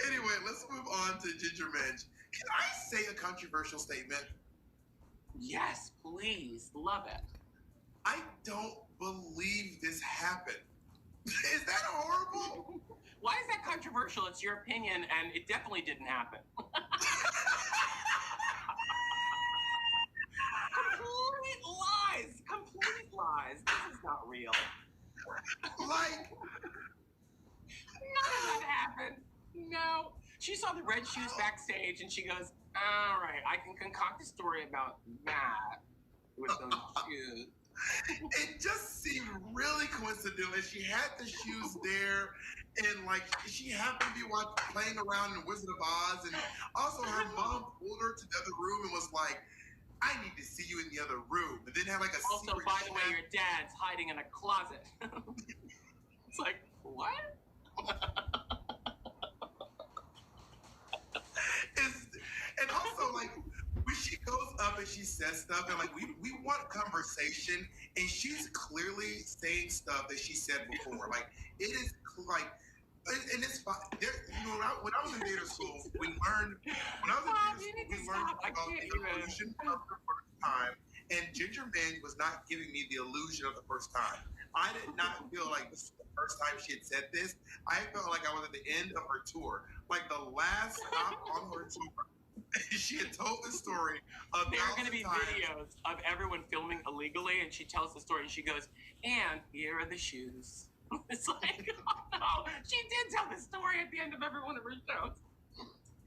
Anyway, let's move on to Ginger Minj. Can I say a controversial statement? Yes, please. Love it. I don't believe this happened. Is that horrible? Why is that controversial? It's your opinion, and it definitely didn't happen. Complete lies. Complete lies. This is not real. Like, None of that happened. No. She saw the red shoes backstage, and she goes, all right, I can concoct a story about that with those shoes. it just seemed really coincidental. She had the shoes there, and like she happened to be playing around in Wizard of Oz, and also her mom pulled her to the other room and was like, "I need to see you in the other room." And then had like a Also, secret by the way, chat. your dad's hiding in a closet. It's like, what? And also like when she goes up and she says stuff and like we want conversation, and she's clearly saying stuff that she said before. Like it is like, and it's fine. There, you know, when I was in theater school, we learned about the illusion of the first time, and Ginger Minj was not giving me the illusion of the first time. I did not feel like this was the first time she had said this. I felt like I was at the end of her tour, like the last stop on her tour. She had told the story of There are going to be videos of everyone filming illegally, and she tells the story, and she goes, and here are the shoes. It's like, oh no, she did tell the story at the end of every one of her shows.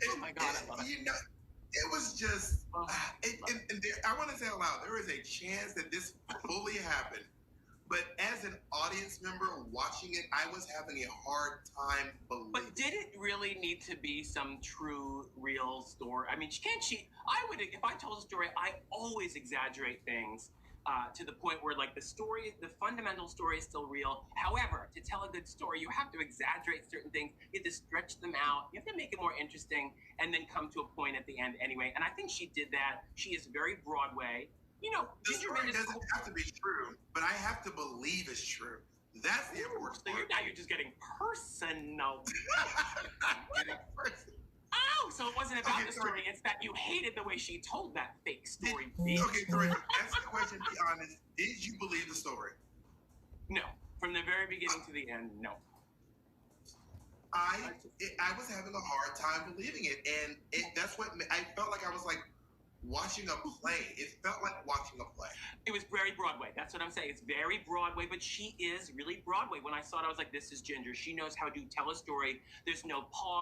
Oh my God, I love it. You know, it was just, I want to say out loud, there is a chance that this fully happened. But as an audience member watching it, I was having a hard time believing. But did it really need to be some true, real story? I mean, I would, if I told a story, I always exaggerate things to the point where, like, the fundamental story is still real. However, to tell a good story, you have to exaggerate certain things. You have to stretch them out. You have to make it more interesting, and then come to a point at the end anyway. And I think she did that. She is very Broadway. You know, the story doesn't have to be true, but I have to believe it's true. That's the important part. Now you're just getting personal. Getting personal. Oh, so it wasn't about the story. It's that you hated the way she told that fake story. Okay, Thorgy, answer the question. Be honest. Did you believe the story? No, from the very beginning to the end, no. I was having a hard time believing it, and that's what I felt like. I was like watching a play. It felt like watching a play. It was very Broadway. That's what I'm saying. It's very Broadway, but she is really Broadway. When I saw it, I was like, this is Ginger. She knows how to tell a story. There's no pause.